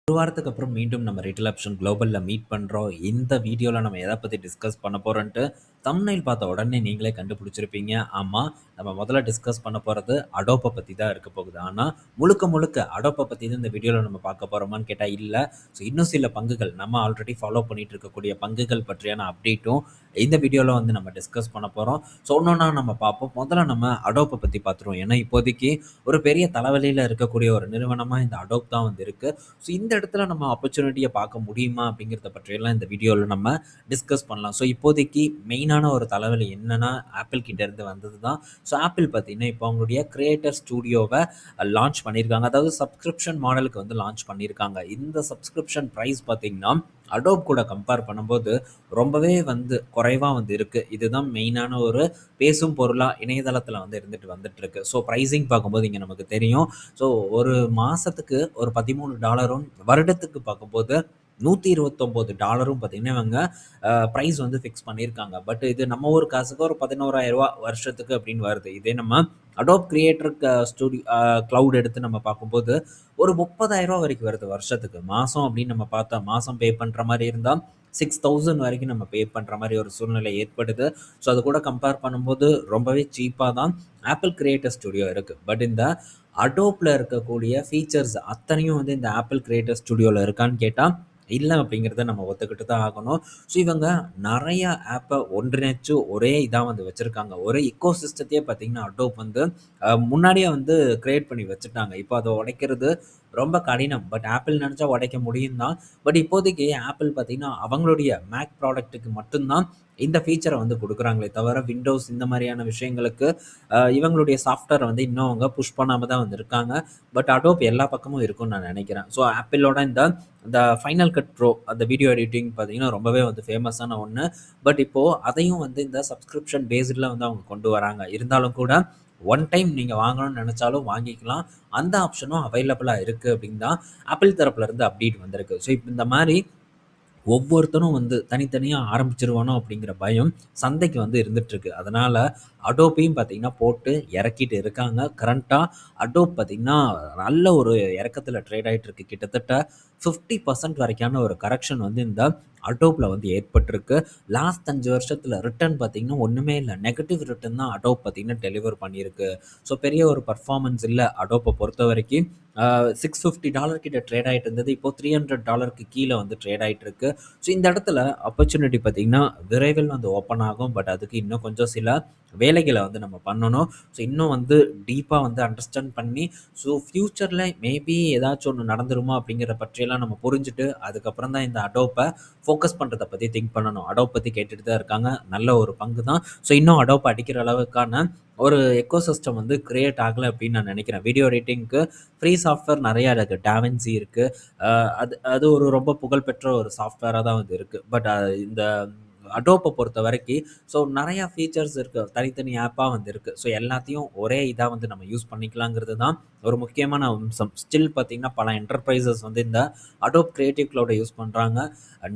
ஒரு வாரத்துக்கு அப்புறம் மீண்டும் நம்ம ரிட்டல் ஆப்ஷன் குளோபல்ல மீட் பண்றோம். இந்த வீடியோல நம்ம எத பத்தி டிஸ்கஸ் பண்ண போறோன்ட்டு தம்ப்நெயில் பார்த்த உடனே நீங்களே கண்டுபிடிச்சிருப்பீங்க. ஆமா, நம்ம முதல்ல டிஸ்கஸ் பண்ண போறது அடோப்ப பத்தி தான் இருக்க போகுது. ஆனா, முழுக்க முழுக்க அடோப்ப பத்தி தான் இந்த வீடியோல நம்ம பார்க்க போறோமான்னு கேட்டா இல்ல. இன்னும் சில பங்குகள் நம்ம ஆல்ரெடி ஃபாலோ பண்ணிட்டு இருக்கக்கூடிய பங்குகள் பற்றியான அப்டேட்டும் இந்த வீடியோல நம்ம டிஸ்கஸ் பண்ண போறோம். ஒன்னொன்னா நம்ம பார்ப்போம். முதல்ல நம்ம அடோப்ப பத்தி பார்த்துருவோம். ஏன்னா, இப்போதைக்கு ஒரு பெரிய தலைவலியில இருக்கக்கூடிய ஒரு நிறுவனமா இந்த அடோப் தான் இருக்கு. இந்த இடத்துல நம்ம ஆப்பர்ச்சுனிட்டிய பார்க்க முடியுமா? அப்படிங்கிறத பற்றியெல்லாம் இந்த வீடியோல நம்ம டிஸ்கஸ் பண்ணலாம். இப்போதைக்கு மெயினான ஒரு தலைவலி என்னன்னா, ஆப்பிள் கிட்ட இருந்து வந்தது தான். ஆப்பிள் பார்த்தீங்கன்னா, இப்போ அவங்களுடைய கிரியேட்டர் ஸ்டுடியோவ லான்ச் பண்ணியிருக்காங்க. அதாவது சப்ஸ்கிரிப்ஷன் மாடலுக்கு லான்ச் பண்ணியிருக்காங்க. இந்த சப்ஸ்கிரிப்ஷன் பிரைஸ் பார்த்தீங்கன்னா, அடோப் கூட கம்பேர் பண்ணும்போது ரொம்பவே குறைவா இருக்கு. இதுதான் மெயினான ஒரு பேசும் பொருளா இணையதளத்தில வந்துட்டு இருக்கு. பிரைசிங் பார்க்கும்போது இங்க நமக்கு தெரியும். ஒரு மாசத்துக்கு ஒரு $13 வருடத்துக்கு பார்க்கும்போது $129 பார்த்தீங்கன்னா, இவங்க பிரைஸ் ஃபிக்ஸ் பண்ணியிருக்காங்க. பட் இது நம்ம ஊர் காசுக்கு ஒரு ₹11,000 வருஷத்துக்கு அப்படின்னு வருது. இதே நம்ம அடோப் கிரியேட்டர் ஸ்டுடியோ கிளவுட் எடுத்து நம்ம பார்க்கும்போது ஒரு ₹30,000 வரைக்கும் வருது வருஷத்துக்கு. மாசம் அப்படின்னு நம்ம பார்த்தா மாசம் பே பண்ற மாரி இருந்தா 6,000 வரைக்கும் நம்ம பே பண்ற மாரி ஒரு சூழ்நிலை ஏற்படுது. அது கூட கம்பேர் பண்ணும்போது ரொம்பவே சீப்பா தான் ஆப்பிள் கிரியேட்டர் ஸ்டுடியோ இருக்கு. பட் இந்த அடோப்ல இருக்கக்கூடிய ஃபீச்சர்ஸ் அத்தனையும் இந்த ஆப்பிள் கிரியேட்டர் ஸ்டுடியோல இருக்கான்னு கேட்டா, இல்ல அப்படிங்கிறத நம்ம ஒத்துக்கிட்டு தான் ஆகணும். இவங்க நெறைய ஆப்ப ஒன்றிணைச்சு ஒரே இதா வச்சிருக்காங்க. ஒரு எக்கோ சிஸ்டத்தையே பார்த்தீங்கன்னா, அடோப் முன்னாடியே கிரியேட் பண்ணி வச்சுட்டாங்க. இப்போ அத உடைக்கிறது ரொம்ப கடினம். பட் ஆப்பிள் நெனச்சா உடைக்க முடியும் தான். பட் இப்போதைக்கு ஆப்பிள் பார்த்தீங்கன்னா, அவங்களுடைய மேக் ப்ராடக்ட்டுக்கு மட்டும் தான் இந்த ஃபீச்சர குடுக்குறாங்களே தவிர, விண்டோஸ் இந்த மாரியான விஷயங்களுக்கு இவங்களுடைய சாஃப்ட்வேர இன்னும் அவங்க புஷ் பண்ணாம தான் இருக்காங்க. பட் அடோப் எல்லா பக்கமும் இருக்கும்னு நான் நெனைக்கிறேன். ஆப்பிளோட இந்த ஃபைனல் கட் ப்ரோ அந்த வீடியோ எடிட்டிங் பார்த்தீங்கன்னா, ரொம்பவே ஃபேமஸான ஒண்ணு. பட் இப்போ அதையும் இந்த சப்ஸ்கிரிப்ஷன் பேஸ்டுல அவங்க கொண்டு வராங்க. இருந்தாலும் கூட ஒன் டைம் நீங்க வாங்கணும்னு நெனச்சாலும் வாங்கிக்கலாம். அந்த ஆப்ஷனும் அவைலபிளா இருக்கு அப்படின்னு தான் ஆப்பிள் தரப்புல இருந்து அப்டேட் வந்திருக்கு. இப்ப இந்த மாரி ஒவ்வொருத்தனும் தனித்தனியா ஆரம்பிச்சுருவானோ அப்படிங்கிற பயம் சந்தைக்கு இருந்துட்டுருக்கு. அதனால அடோப்பையும் பார்த்தீங்கன்னா, போட்டு இறக்கிட்டு இருக்காங்க. கரண்ட்டா அடோப் பார்த்தீங்கன்னா, நல்ல ஒரு இறக்கத்தில ட்ரேட் ஆயிட்டு இருக்கு. கிட்டத்தட்ட 50% வரைக்கான ஒரு கரெக்ஷன் இந்த அடோப்ல ஏற்பட்டிருக்கு. லாஸ்ட் 5 வருஷத்தில ரிட்டர்ன் பார்த்தீங்கன்னா, ஒண்ணுமே இல்ல. நெகட்டிவ் ரிட்டர்ன் தான் அடோப் பார்த்தீங்கன்னா டெலிவர் பண்ணியிருக்கு. பெரிய ஒரு பெர்ஃபார்மன்ஸ் இல்ல அடோப்ப பொறுத்தவரைக்கும். $650 கிட்ட ட்ரேட் ஆயிட்டு இருந்தது. இப்போ $300க்கு கீழ ட்ரேட் ஆயிட்டு இருக்கு. இந்த இடத்துல ஆப்பர்ச்சுனிட்டி பார்த்தீங்கன்னா, விரைவில் ஓப்பன் ஆகும். பட் அதுக்கு இன்னும் கொஞ்சம் சில வேலைகள நம்ம பண்ணணும். இன்னும் டீப்பா அண்டர்ஸ்டாண்ட் பண்ணி, ஃபியூச்சர்ல மேபி ஏதாச்சும் ஒண்ணு நடந்துருமா அப்படிங்கிற பற்றியெல்லாம் நம்ம புரிஞ்சுட்டு, அதுக்கப்புறம் தான் இந்த அடோப்ப ஃபோக்கஸ் பண்றத பத்தி திங்க் பண்ணணும். அடோப் பத்தி கேட்டுட்டு தான் இருக்காங்க. நல்ல ஒரு பங்கு தான். இன்னும் அடோப் அடிக்கிற அளவுக்கான ஒரு எக்கோசிஸ்டம் கிரியேட் ஆகல அப்படின்னு நான் நினைக்கிறேன். வீடியோ எடிட்டிங்க்கு ஃப்ரீ சாஃப்ட்வேர் நெறையா இருக்கு. டாவின்சி இருக்கு. அது அது ஒரு ரொம்ப புகழ்பெற்ற ஒரு சாஃப்ட்வேரா தான் இருக்கு. பட் இந்த அடோப்ப பொறுத்தவரைக்கி நெறையா ஃபீச்சர்ஸ் இருக்கு. தனித்தனி ஆப்பா இருக்கு. எல்லாத்தையும் ஒரே இதா நம்ம யூஸ் பண்ணிக்கலாங்கிறது தான் ஒரு முக்கியமான அம்சம். ஸ்டில் பார்த்தீங்கன்னா, பல என்டர்பிரைசஸ் இந்த அடோப் கிரியேட்டிவ் கிளவுட யூஸ் பண்றாங்க.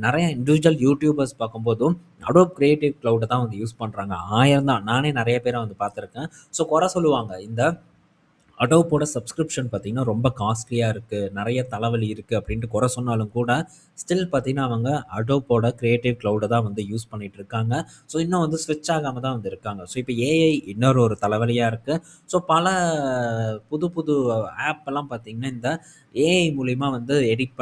நெறைய இண்டிவிஜுவல் யூடியூபர்ஸ் பார்க்கும்போதும் அடோப் கிரியேட்டிவ் கிளவுட தான் யூஸ் பண்றாங்க. 1000 தான். நானே நெறைய பேர பார்த்துருக்கேன். குறை சொல்லுவாங்க. இந்த அடோப்போட சப்ஸ்கிரிப்ஷன் பார்த்தீங்கன்னா, ரொம்ப காஸ்ட்லியா இருக்கு. நெறைய தலைவலி இருக்கு அப்டின்ட்டு குறை சொன்னாலும் கூட, ஸ்டில் பார்த்தீங்கன்னா, அவங்க அடோப்போட கிரியேட்டிவ் கிளவுட தான் ஏஐ பண்ணிட்டு இருக்காங்க. இன்னும் ஸ்விட்ச் ஆகாம தான் இருக்காங்க. இப்ப ஏஐ இன்னொரு ஒரு தலைவலியா இருக்கு. பல புது புது ஆப் எல்லாம் பார்த்தீங்கன்னா, இந்த ஏஐ மூலியமா எடிட்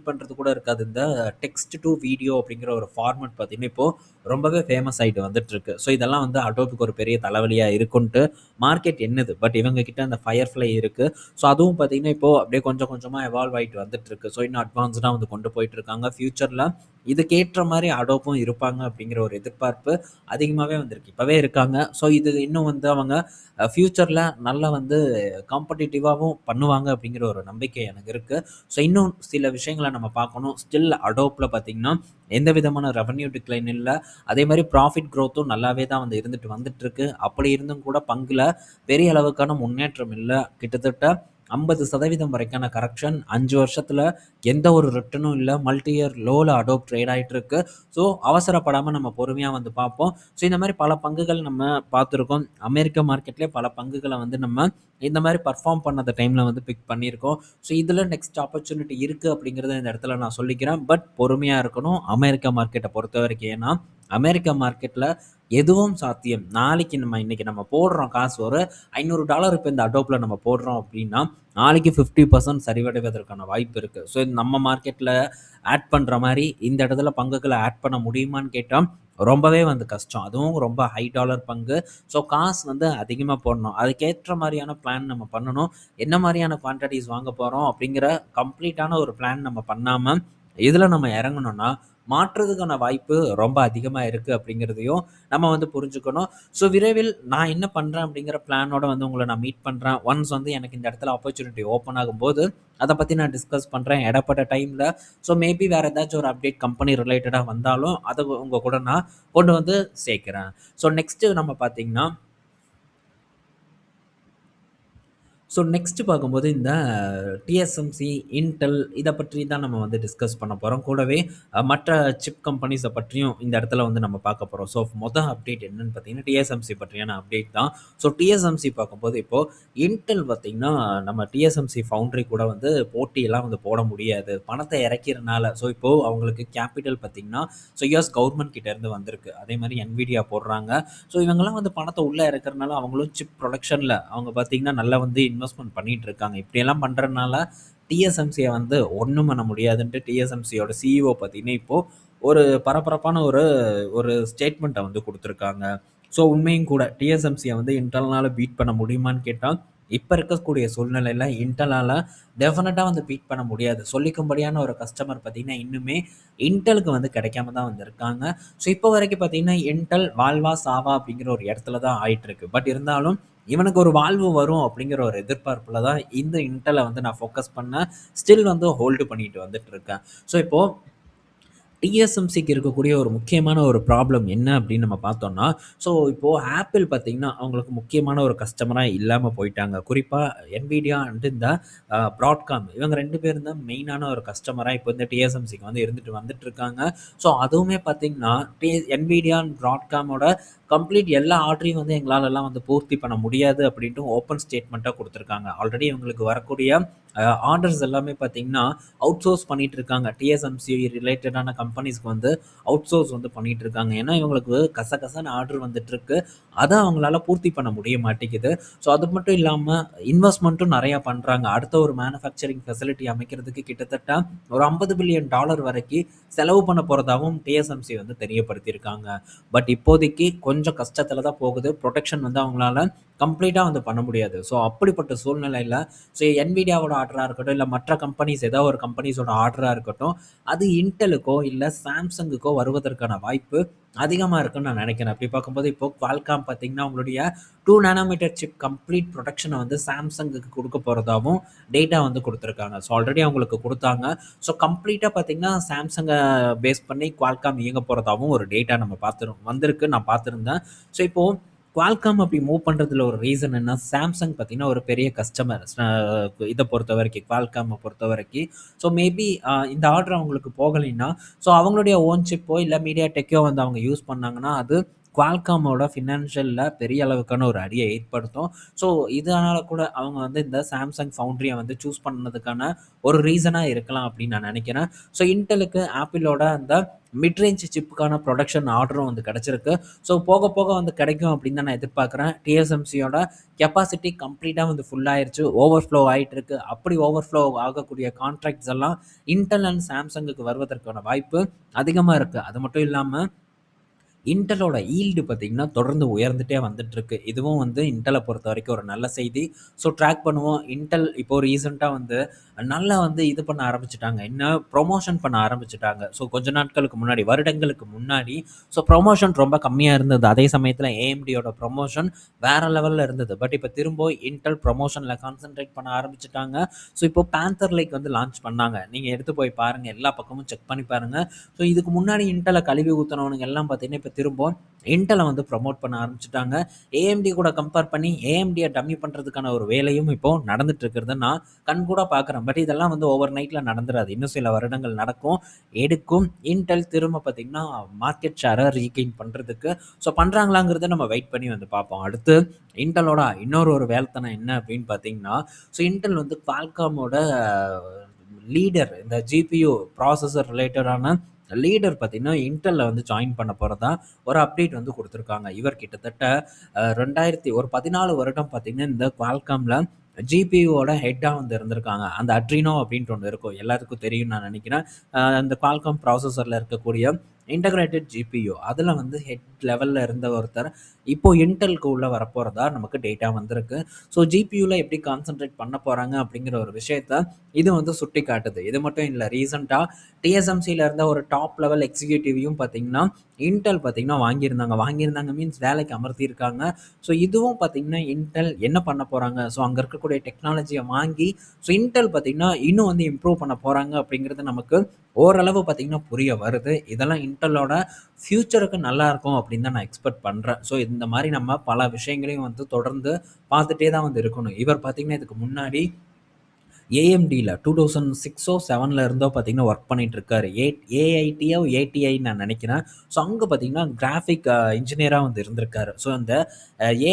பண்றது கூட இருக்காது. இந்த டெக்ஸ்ட் டூ வீடியோ அப்படிங்கிற ஒரு ஃபார்மட் பார்த்தீங்கன்னா, இப்போ ரொம்பவே ஃபேமஸ் ஆயிட்டு வந்துட்டுருக்கு. இதெல்லாம் அடோப்க்கு ஒரு பெரிய தலைவலியா இருக்குன்ட்டு மார்க்கெட் எண்ணுது. பட் இவங்க கிட்ட அந்த ஃபயர்ஃப்ளை இருக்கு. அதுவும் பார்த்தீங்கன்னா, இப்போ அப்படியே கொஞ்சம் கொஞ்சமா எவால்வ் ஆயிட்டு வந்துட்டுருக்கு. இன்னும் அட்வான்ஸ்டா கொண்டு போயிட்டு இருக்காங்க. ஃபியூச்சர்ல இதுக்கேற்ற மாரி அடோப்பும் இருப்பாங்க அப்படிங்கிற ஒரு எதிர்பார்ப்பு அதிகமாவே வந்திருக்கு. இப்பவே இருக்காங்க. இது இன்னும் அவங்க ஃபியூச்சர்ல நல்லா காம்படிட்டிவாவும் பண்ணுவாங்க அப்படிங்கிற ஒரு நம்பிக்கை எனக்கு இருக்கு. இன்னும் சில விஷயங்கள நம்ம பார்க்கணும். ஸ்டில் அடோப்ல பார்த்தீங்கன்னா, எந்த விதமான ரெவென்யூ டிக்ளைன் இல்ல. அதே மாரி ப்ராஃபிட் குரோத்தும் நல்லாவே தான் வந்துட்டுருக்கு. அப்படி இருந்தும் கூட பங்குல பெரிய அளவுக்கான முன்னேற்றம் இல்ல. கிட்டத்தட்ட 50% வரைக்கான கரெக்ஷன் 5 வருஷத்துல எந்த ஒரு ரிட்டர்னும் இல்ல. மல்டி இயர் லோல அடோப் ட்ரேட் ஆயிட்டு இருக்கு. ஸோ அவசரப்படாம நம்ம பொறுமையா வந்து பார்ப்போம். ஸோ இந்த மாரி பல பங்குகள் நம்ம பார்த்துருக்கோம். அமெரிக்க மார்க்கெட்லயே பல பங்குகள வந்து நம்ம இந்த மாரி பெர்ஃபார்ம் பண்ணத டைம்ல வந்து பிக் பண்ணியிருக்கோம். ஸோ இதுல நெக்ஸ்ட் ஆப்பர்ச்சுனிட்டி இருக்கு அப்படிங்கிறத இந்த இடத்துல நான் சொல்லிக்கிறேன். பட் பொறுமையா இருக்கணும் அமெரிக்கா மார்க்கெட்ட பொறுத்தவரைக்கும். ஏன்னா, அமெரிக்கா மார்க்கெட்ல எதுவும் சாத்தியம். நாளைக்கு இன்னைக்கு நம்ம போடுறோம் காசு ஒரு $500 இப்ப இந்த அடோப்ல நம்ம போடுறோம் அப்படின்னா, நாளைக்கு 50% சரிவடைவதற்கான வாய்ப்பு இருக்கு. ஸோ நம்ம மார்க்கெட்ல ஆட் பண்ற மாரி இந்த இடத்துல பங்குகள ஆட் பண்ண முடியுமான்னு கேட்டா, ரொம்பவே வந்து கஷ்டம். அதுவும் ரொம்ப ஹை டாலர் பங்கு. ஸோ காசு வந்து அதிகமா போடணும். அதுக்கேற்ற மாரியான பிளான் நம்ம பண்ணணும். என்ன மாரியான குவான்டிட்டீஸ் வாங்க போறோம் அப்படிங்கிற கம்ப்ளீட்டான ஒரு பிளான் நம்ம பண்ணாம, இதுல நம்ம இறங்குனோம்னா, மாற்றுறதுக்கான வாய்ப்பு ரொம்ப அதிகமா இருக்கு அப்படிங்கிறதையும் நம்ம வந்து புரிஞ்சுக்கணும். ஸோ விரைவில் நான் என்ன பண்றேன் அப்படிங்கிற பிளானோட வந்து உங்கள நான் மீட் பண்றேன். ஒன்ஸ் வந்து எனக்கு இந்த இடத்துல ஆப்பர்ச்சுனிட்டி ஓப்பன் ஆகும்போது, அத பத்தி நான் டிஸ்கஸ் பண்றேன் இடைப்பட்ட டைம்ல. ஸோ மேபி வேற ஏதாச்சும் ஒரு அப்டேட் கம்பெனி ரிலேட்டடா வந்தாலும், அத உங்க கூட நான் கொண்டு வந்து சேர்க்கிறேன். ஸோ நெக்ஸ்ட் நம்ம பார்த்தீங்கன்னா நெக்ஸ்ட் பார்க்கும்போது இந்த டிஎஸ்எம்சி, இன்டெல் இத பற்றி தான் நம்ம வந்து டிஸ்கஸ் பண்ண போறோம். கூடவே மற்ற சிப் கம்பெனிஸ பற்றியும் இந்த இடத்துல வந்து நம்ம பார்க்க போறோம். அப்டேட் என்னன்னு பார்த்தீங்கன்னா, டிஎஸ்எம்சி பற்றியான அப்டேட் தான். டிஎஸ்எம்சி பார்க்கும்போது இப்போ இன்டெல் பார்த்தீங்கன்னா, நம்ம டிஎஸ்எம்சி ஃபவுண்டரி கூட வந்து போட்டியெல்லாம் வந்து போட முடியாது. பணத்த இறக்கிறனால. இப்போ அவங்களுக்கு கேப்பிட்டல் பார்த்தீங்கன்னா, யுஎஸ் கவர்ன்மெண்ட் கிட்ட இருந்து வந்திருக்கு. அதே மாரி என்விடியா போடுறாங்க. இவங்கலாம் வந்து பணத்த உள்ள இறக்கிறனால அவங்களும் சிப் புரொடக்ஷன்ல அவங்க பார்த்தீங்கன்னா, நல்லா வந்து இன்வெஸ்ட்மென்ட் பண்ணிட்டு இருக்காங்க. இப்படியெல்லாம் பண்றதுனால டிஎஸ்எம்சிய வந்து ஒண்ணும் பண்ண முடியாதுன்ட்டு டிஎஸ்எம்சியோட சிஇஓ பார்த்தீங்கன்னா, இப்போ ஒரு பரபரப்பான ஒரு ஒரு ஸ்டேட்மெண்ட்ட வந்து குடுத்துருக்காங்க. உண்மையும் கூட டிஎஸ்எம்சிய வந்து இன்டெல்னால பீட் பண்ண முடியுமான்னு கேட்டா, இப்ப இருக்கக்கூடிய சூழ்நிலையில இன்டெலால டெஃபினட்டா வந்து பீட் பண்ண முடியாது. சொல்லிக்கும்படியான ஒரு கஸ்டமர் பார்த்தீங்கன்னா, இன்னுமே இன்டெலுக்கு வந்து கிடைக்காம தான் வந்து இருக்காங்க. இப்போ வரைக்கும் பார்த்தீங்கன்னா, இன்டெல் வாழ்வா சாவா அப்படிங்கிற ஒரு இடத்துல தான் ஆயிட்டு இருக்கு. பட் இருந்தாலும் இவனுக்கு ஒரு வாழ்வு வரும் அப்படிங்கிற ஒரு எதிர்பார்ப்புல தான் இந்த இன்டெல வந்து நான் ஃபோக்கஸ் பண்ணேன். ஸ்டில் வந்து ஹோல்டு பண்ணிட்டு வந்துட்டு இருக்கேன். இப்போ டிஎஸ்எம்சிக்கு இருக்கக்கூடிய ஒரு முக்கியமான ஒரு ப்ராப்ளம் என்ன அப்படின்னு நம்ம பார்த்தோம்னா, இப்போ ஆப்பிள் பார்த்தீங்கன்னா, அவங்களுக்கு முக்கியமான ஒரு கஸ்டமரா இல்லாம போயிட்டாங்க. குறிப்பா என்விடியா அண்ட் இந்த பிராட்காம் இவங்க 2 பேரும் தான் மெயினான ஒரு கஸ்டமரா இப்போ இந்த டிஎஸ்எம்சிக்கு வந்து இருந்துட்டு வந்துட்டு இருக்காங்க. அதுவுமே பார்த்தீங்கன்னா, என்விடியா அண்ட் பிராட்காமோட கம்ப்ளீட் எல்லா ஆர்டரையும் வந்து எங்களாலலாம் வந்து பூர்த்தி பண்ண முடியாது அப்படின்ட்டு ஓப்பன் ஸ்டேட்மெண்ட்டா குடுத்துருக்காங்க. ஆல்ரெடி இவங்களுக்கு வரக்கூடிய ஆர்டர்ஸ் எல்லாமே பார்த்தீங்கன்னா, அவுட் சோர்ஸ் பண்ணிட்டு இருக்காங்க. டிஎஸ்எம்சி ரிலேட்டடான கம்பெனிஸ்க்கு வந்து அவுட் சோர்ஸ் வந்து பண்ணிட்டு இருக்காங்க. ஏன்னா, இவங்களுக்கு கசகசன்னு ஆர்டர் வந்துட்டு இருக்கு. அத அவங்களால பூர்த்தி பண்ண முடிய மாட்டேங்குது. அது மட்டும் இல்லாம இன்வெஸ்ட்மென்ட்டும் நெறைய பண்றாங்க. அடுத்த ஒரு மேனுஃபேக்சரிங் ஃபெசிலிட்டி அமைக்கிறதுக்கு கிட்டத்தட்ட ஒரு $50 பில்லியன் வரைக்கும் செலவு பண்ண போறதாவும் டிஎஸ்எம்சி வந்து தெரியப்படுத்தியிருக்காங்க. பட் இப்போதைக்கு கொஞ்சம் கஷ்டத்துல தான் போகுது. புரொடெக்ஷன் வந்து அவங்களால கம்ப்ளீட்டா வந்து பண்ண முடியாது. அப்படிப்பட்ட சூழ்நிலையில என்விடியாவோட ஆர்டரா இருக்கட்டும், இல்ல மற்ற கம்பெனிஸ் ஏதோ ஒரு கம்பெனிஸோட ஆர்டரா இருக்கட்டும், அது இன்டெலுக்கோ இல்ல சாம்சங்குக்கோ வருவதற்கான வாய்ப்பு அதிகமா இருக்குன்னு நான் நினைக்கிறேன். அப்படி பார்க்கும்போது இப்போ குவால்காம் பார்த்தீங்கன்னா, உங்களுடைய 2 நானோமீட்டர் சிப் கம்ப்ளீட் புரொடக்ஷன வந்து சாம்சங்குக்கு குடுக்க போறதாவும் டேட்டா வந்து குடுத்துருக்காங்க. ஆல்ரெடி அவங்களுக்கு குடுத்தாங்க. கம்ப்ளீட்டா பார்த்தீங்கன்னா, சாம்சங்க பேஸ் பண்ணி குவால்காம் இயங்க போறதாவும் ஒரு டேட்டா நம்ம வந்திருக்கு. நான் பார்த்திருந்தேன். இப்போ குவால்காம் அப்படி மூவ் பண்றதுல ஒரு ரீசன் என்ன? சாம்சங் பார்த்தீங்கன்னா, ஒரு பெரிய கஸ்டமர். இத பொறுத்தவரைக்கும், குவால்காம பொறுத்தவரைக்கும். மேபி இந்த ஆர்டர் அவங்களுக்கு போகலைன்னா, அவங்களுடைய ஓன் சிப்போ இல்ல மீடியாடெக்கோ வந்து அவங்க யூஸ் பண்ணாங்கன்னா, அது குவால்காமோட ஃபினான்ஷியல்ல பெரிய அளவுக்கான ஒரு அடிய ஏற்படுத்தும். ஸோ இதனால கூட அவங்க வந்து இந்த சாம்சங் ஃபவுண்டரிய வந்து சூஸ் பண்ணதுக்கான ஒரு ரீசனா இருக்கலாம் அப்படின்னு நான் நினைக்கிறேன். இன்டெலுக்கு ஆப்பிளோட அந்த மிட் ரேஞ்ச் சிப்புக்கான புரொடக்ஷன் ஆர்டரும் வந்து கிடைச்சிருக்கு. போக போக வந்து கிடைக்கும் அப்படின்னு தான் நான் எதிர்பார்க்குறேன். டிஎஸ்எம்சியோட கெப்பாசிட்டி கம்ப்ளீட்டா வந்து ஃபுல் ஆயிருச்சு. ஓவர்ஃப்ளோ ஆயிட்டு இருக்கு. அப்படி ஓவர்ஃப்ளோ ஆகக்கூடிய கான்ட்ராக்ட்ஸ் எல்லாம் இன்டெல் அண்ட் சாம்சங்குக்கு வருவதற்கான வாய்ப்பு அதிகமா இருக்கு. அது மட்டும் இல்லாம இன்டெலோட ஈல்டு பார்த்தீங்கன்னா, தொடர்ந்து உயர்ந்துட்டே வந்துட்டுருக்கு. இதுவும் வந்து இன்டெல பொறுத்தவரைக்கும் ஒரு நல்ல செய்தி. ட்ராக் பண்ணுவோம். இன்டெல் இப்போ ரீசென்ட்டா வந்து நல்லா வந்து இது பண்ண ஆரம்பிச்சுட்டாங்க. என்ன ப்ரொமோஷன் பண்ண ஆரம்பிச்சுட்டாங்க. ஸோ கொஞ்ச நாட்களுக்கு முன்னாடி, வருடங்களுக்கு முன்னாடி ஸோ ப்ரொமோஷன் ரொம்ப கம்மியா இருந்தது. அதே சமயத்தில AMDயோட ப்ரொமோஷன் வேற லெவல்ல இருந்தது. பட் இப்ப திரும்ப இன்டெல் ப்ரொமோஷன்ல கான்சன்ட்ரேட் பண்ண ஆரம்பிச்சுட்டாங்க. ஸோ இப்போ பேந்தர் லேக் வந்து லான்ச் பண்ணாங்க. நீங்க எடுத்து போய் பாருங்க. எல்லா பக்கமும் செக் பண்ணி பாருங்க. ஸோ இதுக்கு முன்னாடி இன்டெல கழுவி ஊத்துனவனுங்க எல்லாம் பார்த்தீங்கன்னா, இப்ப திரும்ப இன்டெல வந்து ப்ரமோட் பண்ண ஆரம்பிச்சுட்டாங்க. AMD கூட கம்பேர் பண்ணி AMDய டம்மி பண்றதுக்கான ஒரு வேலையும் இப்போ நடந்துட்டு இருக்கிறத நான் கண்கூடா பார்க்குறேன். பட் இதெல்லாம் வந்து ஓவர் நைட்ல நடந்துராது. இன்னும் சில வருடங்கள் நடக்கும், எடுக்கும். இன்டெல் திரும்ப பார்த்தீங்கன்னா, மார்க்கெட் ஷேர ரீகெயின் பண்றதுக்கு ஸோ பண்றாங்களாங்கிறத நம்ம வெயிட் பண்ணி வந்து பார்ப்போம். அடுத்து இன்டெலோட இன்னொரு ஒரு வேலைத்தனம் என்ன அப்படின்னு பார்த்தீங்கன்னா, ஸோ இன்டெல் வந்து Qualcommோட லீடர் இந்த GPU ப்ராசஸர் ரிலேட்டடான லீடர் பார்த்தீங்கன்னா, இன்டெல்ல வந்து ஜாயின் பண்ண போறதா ஒரு அப்டேட் வந்து குடுத்துருக்காங்க. இவர் கிட்டத்தட்ட 14 வருடம் பார்த்தீங்கன்னா, இந்த Qualcommல GPUவோட ஹெட்டா வந்து இருந்திருக்காங்க. அந்த Adreno அப்படின்ட்டு ஒண்ணு இருக்கும். எல்லாத்துக்கும் தெரியும்னு நான் நினைக்கிறேன். அந்த Qualcomm ப்ராசஸர்ல இருக்கக்கூடிய இன்டகிரேட்டட் GPU அதுல வந்து ஹெட் லெவல்ல இருந்த ஒருத்தர், இப்போ இன்டெல்க்கு உள்ள வரப்போறதா நமக்கு டேட்டா வந்திருக்கு. ஸோ GPUல எப்படி கான்சன்ட்ரேட் பண்ண போறாங்க அப்படிங்கிற ஒரு விஷயத்த இது வந்து சுட்டிக்காட்டுது. இது மட்டும் இல்ல. ரீசென்ட்டா TSMCல இருந்த ஒரு டாப் லெவல் எக்ஸிக்யூட்டிவையும் பார்த்தீங்கன்னா, இன்டெல் பார்த்தீங்கன்னா வாங்கியிருந்தாங்க. வாங்கியிருந்தாங்க மீன்ஸ் வேலைக்கு அமர்த்தியிருக்காங்க. ஸோ இதுவும் பார்த்தீங்கன்னா, இன்டெல் என்ன பண்ண போறாங்க? ஸோ அங்க இருக்கக்கூடிய டெக்னாலஜிய வாங்கி, ஸோ இன்டெல் பார்த்தீங்கன்னா, இன்னும் வந்து இம்ப்ரூவ் பண்ண போறாங்க அப்படிங்கிறது நமக்கு ஓரளவு பார்த்தீங்கன்னா புரிய வருது. இதெல்லாம் இன்டெல்லோட ஃபியூச்சருக்கு நல்லாருக்கும் அப்படின்னு தான் நான் எக்ஸ்பெக்ட் பண்றேன். ஸோ இந்த மாரி நம்ம பல விஷயங்களையும் வந்து தொடர்ந்து பார்த்துட்டே தான் வந்து இருக்கணும். இவர் பார்த்தீங்கன்னா, இதுக்கு முன்னாடி AMDல 2006ஓ 7ல இருந்தோ பார்த்தீங்கன்னா, ஒர்க் பண்ணிட்டு இருக்காரு. AITயோ ATIன்னு நான் நினைக்கிறேன். ஸோ அங்க பார்த்தீங்கன்னா, கிராஃபிக் இன்ஜினியரா வந்து இருந்திருக்காரு. ஸோ அந்த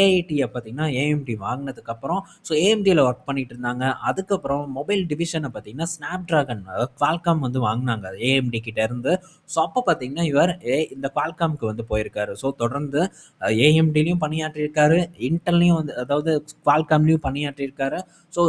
AITய பார்த்தீங்கன்னா, AMD வாங்குனதுக்கப்புறம் ஸோ AMDல ஒர்க் பண்ணிட்டு இருந்தாங்க. அதுக்கப்புறம் மொபைல் டிவிஷன பார்த்தீங்கன்னா, Snapdragon Qualcomm வந்து வாங்குனாங்க. AMD கிட்ட இருந்து. ஸோ அப்ப பார்த்தீங்கன்னா, இவர் இந்த Qualcommக்கு வந்து போயிருக்காரு. ஸோ தொடர்ந்து AMDலயும் பணியாற்றியிருக்காரு. இன்டெல்லையும் வந்து அதாவது Qualcommலயும் பணியாற்றியிருக்காரு. ஸோ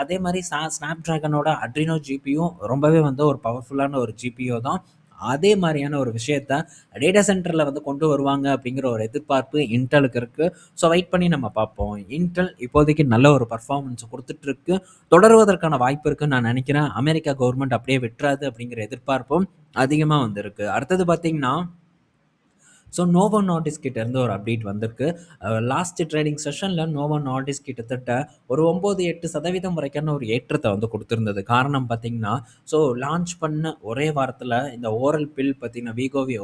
அதே மாரி ஸ்னாப்டிராகனோட அட்ரினோ ஜிபியும் ரொம்பவே வந்து ஒரு பவர்ஃபுல்லான ஒரு ஜிபியோ தான். அதே மாரியான ஒரு விஷயத்த டேட்டா சென்டர்ல வந்து கொண்டு வருவாங்க அப்படிங்கிற ஒரு எதிர்பார்ப்பு இன்டெலுக்கு இருக்கு. ஸோ வெயிட் பண்ணி நம்ம பார்ப்போம். இன்டெல் இப்போதைக்கு நல்ல ஒரு பெர்ஃபார்மன்ஸ் குடுத்துட்டு இருக்கு. தொடருவதற்கான வாய்ப்பு இருக்குன்னு நான் நினைக்கிறேன். அமெரிக்கா கவர்ன்மெண்ட் அப்படியே விட்றாது அப்படிங்கிற எதிர்பார்ப்பும் அதிகமா வந்து இருக்கு. அடுத்தது பார்த்தீங்கன்னா, ஸோ நோவோ நார்டிஸ்க் கிட்ட இருந்து ஒரு அப்டேட் வந்திருக்கு. லாஸ்ட் ட்ரேடிங் செஷன்ல நோவோ நார்டிஸ்க் கிட்டத்தட்ட ஒரு 9, 8% வரைக்கான ஒரு ஏற்றத்த வந்து குடுத்திருந்தது. காரணம் பார்த்தீங்கன்னா, ஸோ லான்ச் பண்ண ஒரே வாரத்துல இந்த ஓரல் பில் பார்த்தீங்கன்னா, வீகோவி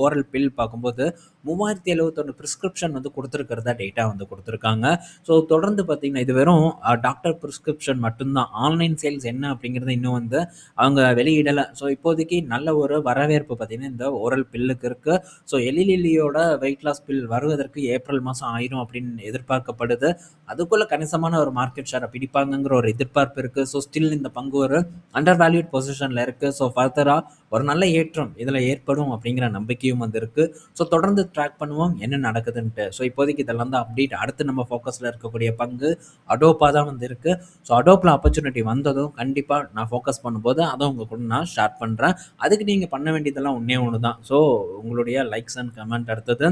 ஓரல் பில் பார்க்கும்போது 3071 பிரிஸ்கிரிப்ஷன் வந்து குடுத்திருக்கிறதா டேட்டா வந்து குடுத்திருக்காங்க. ஸோ தொடர்ந்து பார்த்தீங்கன்னா, இது வெறும் டாக்டர் பிரிஸ்கிரிப்ஷன் மட்டும் தான். ஆன்லைன் சேல்ஸ் என்ன அப்படிங்கிறது இன்னும் வந்து அவங்க வெளியிடல. ஸோ இப்போதைக்கு நல்ல ஒரு வரவேற்பு பார்த்தீங்கன்னா, இந்த ஓரல் பில்லுக்கு இருக்கு. ஸோ எலி லில்லியோட வெயிட் லாஸ் பில் வருவதற்கு ஏப்ரல் மாதம் ஆயிரும் அப்படின்னு எதிர்பார்க்கப்படுது. அதுக்குள்ள கணிசமான ஒரு மார்க்கெட் ஷேரை பிடிப்பாங்கங்கிற ஒரு எதிர்பார்ப்பு இருக்கு. ஸோ ஸ்டில் இந்த பங்கு ஒரு அண்டர் வேல்யூட் பொசிஷன்ல இருக்கு. ஸோ ஃபர்தரா ஒரு நல்ல ஏற்றம் இதில் ஏற்படும் அப்படிங்கிற நம்பிக்கையும் வந்து இருக்கு. ஸோ தொடர்ந்து ட்ராக் பண்ணுவோம் என்ன நடக்குதுன்ட்டு. ஸோ இப்போதைக்கு இதெல்லாம் தான் அப்டேட். அடுத்து நம்ம ஃபோக்கஸில் இருக்கக்கூடிய பங்கு அடோப்பா தான் வந்து இருக்கு. ஸோ அடோப்பில் ஆப்பர்ச்சுனிட்டி வந்ததும் கண்டிப்பாக நான் ஃபோக்கஸ் பண்ணும்போது அதை உங்க கூட நான் ஷேர் பண்ணுறேன். அதுக்கு நீங்கள் பண்ண வேண்டியதெல்லாம் ஒன்றே ஒன்று தான். ஸோ உங்களுடைய லைக்ஸ் அண்ட் கமெண்ட் அடுத்தது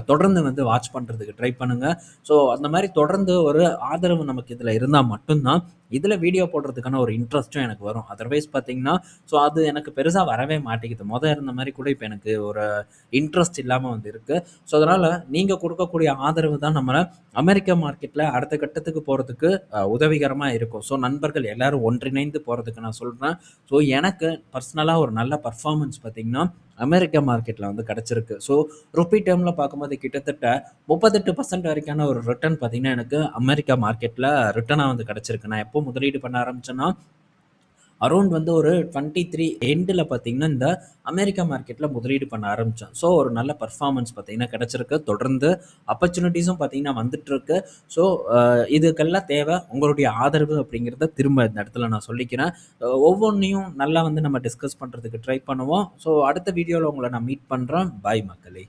தொடர்ந்து வந்து வாட்ச் பண்ணுறதுக்கு ட்ரை பண்ணுங்க. ஸோ அந்த மாதிரி தொடர்ந்து ஒரு ஆதரவு நமக்கு இதில் இருந்தால் மட்டும்தான் இதில் வீடியோ போடுறதுக்கான ஒரு இன்ட்ரெஸ்ட்டும் எனக்கு வரும். அதர்வைஸ் பார்த்தீங்கன்னா, ஸோ அது எனக்கு பெருசாக வரவே மாட்டேங்குது. இருந்த மாதிரி கூட இப்போ எனக்கு ஒரு இன்ட்ரெஸ்ட் இல்லாமல் வந்து இருக்குது. ஸோ அதனால் நீங்கள் கொடுக்கக்கூடிய ஆதரவு தான் நம்மளை அமெரிக்க மார்க்கெட்டில் அடுத்த கட்டத்துக்கு போகிறதுக்கு உதவிகரமாக இருக்கும். ஸோ நண்பர்கள் எல்லாரும் ஒன்றிணைந்து போகிறதுக்கு நான் சொல்கிறேன். ஸோ எனக்கு பர்சனலாக ஒரு நல்ல பர்ஃபார்மன்ஸ் பார்த்தீங்கன்னா அமெரிக்கா மார்க்கெட்டில் வந்து கிடச்சிருக்கு. ஸோ ருப்பி டேர்மில் பார்க்கும்போது கிட்டத்தட்ட 38% வரைக்கான ஒரு ரிட்டர்ன் பார்த்தீங்கன்னா எனக்கு அமெரிக்கா மார்க்கெட்டில் ரிட்டர்னாக வந்து கிடச்சிருக்கு. நான் எப்போ முதலீடு பண்ண ஆரம்பிச்சேன்னா அரௌண்ட் வந்து ஒரு 23 எண்டில் பார்த்தீங்கன்னா இந்த அமெரிக்கா மார்க்கெட்டில் முதலீடு பண்ண ஆரம்பித்தேன். ஸோ ஒரு நல்ல பர்ஃபார்மன்ஸ் பார்த்தீங்கன்னா கிடச்சிருக்கு. தொடர்ந்து ஆப்பர்ச்சுனிட்டிஸும் பார்த்தீங்கன்னா வந்துட்டுருக்கு. ஸோ இதுக்கெல்லாம் தேவை உங்களுடைய ஆதரவு அப்படிங்கிறத திரும்ப இந்த இடத்துல நான் சொல்லிக்கிறேன். ஒவ்வொன்றையும் நல்லா வந்து நம்ம டிஸ்கஸ் பண்ணுறதுக்கு ட்ரை பண்ணுவோம். ஸோ அடுத்த வீடியோவில் உங்களை நான் மீட் பண்ணுறேன். பாய் மக்களே.